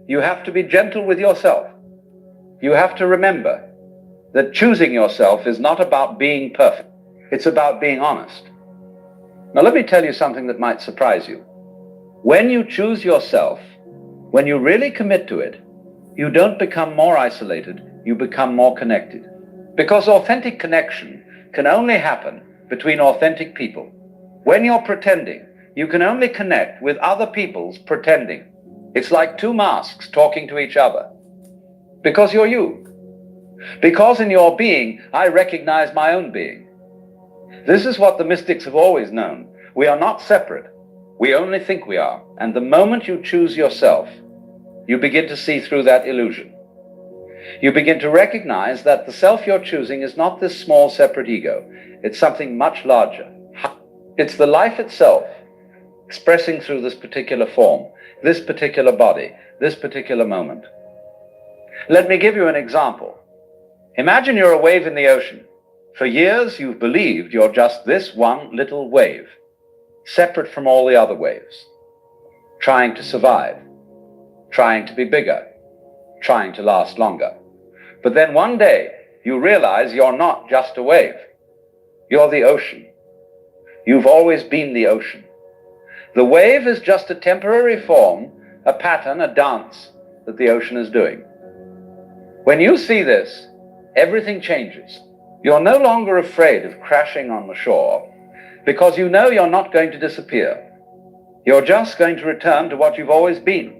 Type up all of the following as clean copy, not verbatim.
You have to be gentle with yourself. You have to remember that choosing yourself is not about being perfect. It's about being honest. Now let me tell you something that might surprise you. When you choose yourself, when you really commit to it, you don't become more isolated, you become more connected. Because authentic connection can only happen between authentic people. When you're pretending, you can only connect with other people's pretending. It's like two masks talking to each other. Because you're you. Because in your being, I recognize my own being. This is what the mystics have always known. We are not separate. We only think we are. And the moment you choose yourself, you begin to see through that illusion. You begin to recognize that the self you're choosing is not this small separate ego. It's something much larger. It's the life itself expressing through this particular form, this particular body, this particular moment. Let me give you an example. Imagine you're a wave in the ocean. For years you've believed you're just this one little wave, separate from all the other waves, trying to survive, trying to be bigger, trying to last longer. But then one day you realize you're not just a wave. You're the ocean. You've always been the ocean. The wave is just a temporary form, a pattern, a dance that the ocean is doing. When you see this, everything changes. You're no longer afraid of crashing on the shore because you know you're not going to disappear. You're just going to return to what you've always been.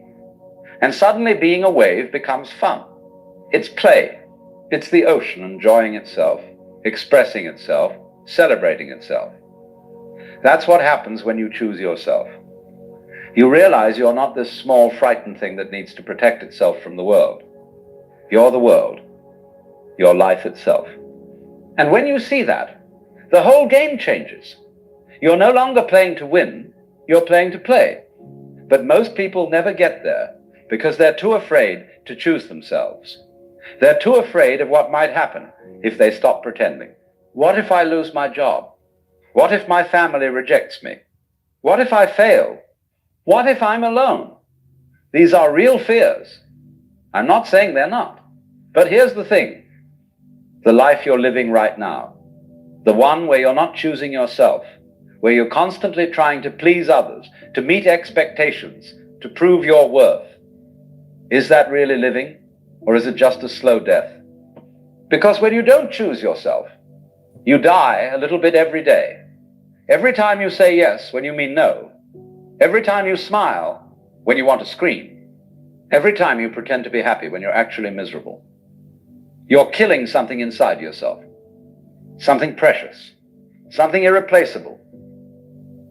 And suddenly being a wave becomes fun. It's play. It's the ocean enjoying itself, expressing itself, celebrating itself. That's what happens when you choose yourself. You realize you're not this small, frightened thing that needs to protect itself from the world. You're the world. You're life itself. And when you see that, the whole game changes. You're no longer playing to win, you're playing to play. But most people never get there because they're too afraid to choose themselves. They're too afraid of what might happen if they stop pretending. What if I lose my job? What if my family rejects me? What if I fail? What if I'm alone? These are real fears. I'm not saying they're not. But here's the thing. The life you're living right now, the one where you're not choosing yourself, where you're constantly trying to please others, to meet expectations, to prove your worth, is that really living, or is it just a slow death? Because when you don't choose yourself, you die a little bit every day. Every time you say yes when you mean no. Every time you smile when you want to scream. Every time you pretend to be happy when you're actually miserable. You're killing something inside yourself. Something precious. Something irreplaceable.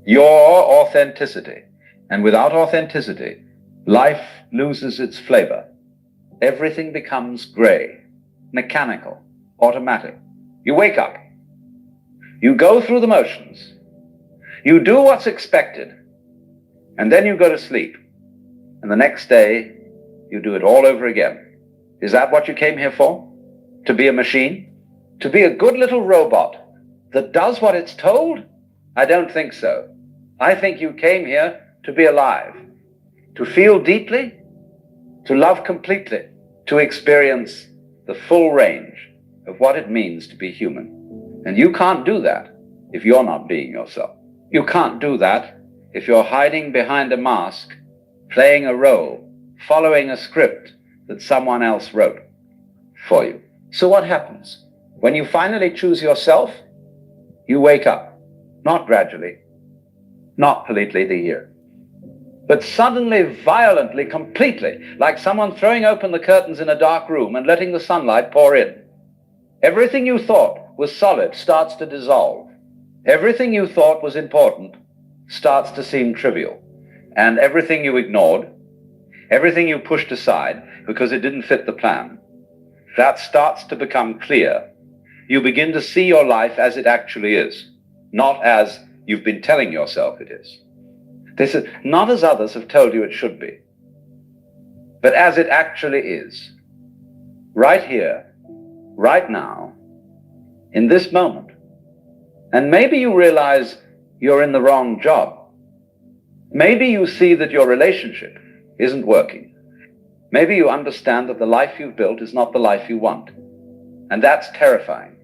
Your authenticity. And without authenticity, life loses its flavor. Everything becomes gray, mechanical, automatic. You wake up. You go through the motions. You do what's expected. And then you go to sleep. And the next day, you do it all over again. Is that what you came here for? To be a machine? To be a good little robot that does what it's told? I don't think so. I think you came here to be alive, to feel deeply, to love completely, to experience the full range of what it means to be human. And you can't do that if you're not being yourself. You can't do that if you're hiding behind a mask, playing a role, following a script that someone else wrote for you. So what happens? When you finally choose yourself, you wake up, not gradually, not politely the year, but suddenly, violently, completely, like someone throwing open the curtains in a dark room and letting the sunlight pour in. Everything you thought was solid starts to dissolve. Everything you thought was important starts to seem trivial. And everything you ignored, everything you pushed aside because it didn't fit the plan, that starts to become clear. You begin to see your life as it actually is, not as you've been telling yourself it is. This is not as others have told you it should be, but as it actually is, right here, right now, in this moment. And maybe you realize you're in the wrong job. Maybe you see that your relationship isn't working. Maybe you understand that the life you've built is not the life you want. And that's terrifying,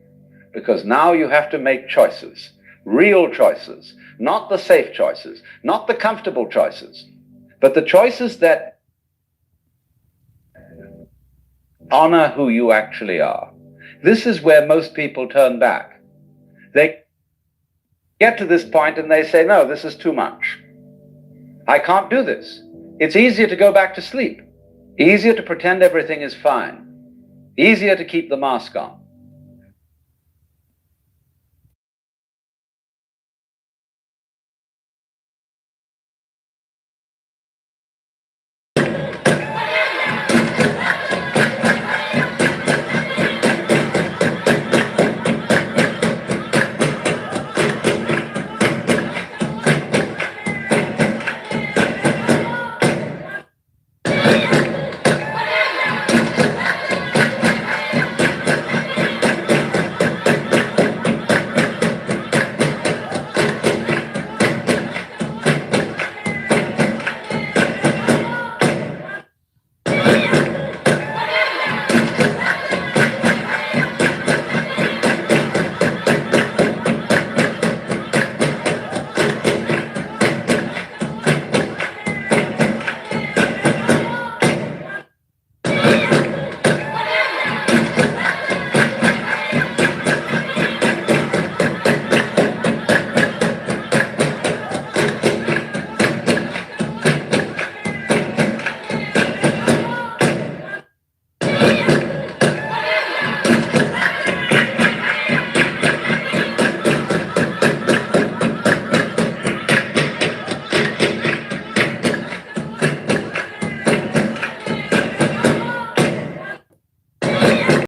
because now you have to make choices, real choices, not the safe choices, not the comfortable choices, but the choices that honor who you actually are. This is where most people turn back. They get to this point and they say, no, this is too much. I can't do this. It's easier to go back to sleep, easier to pretend everything is fine, easier to keep the mask on.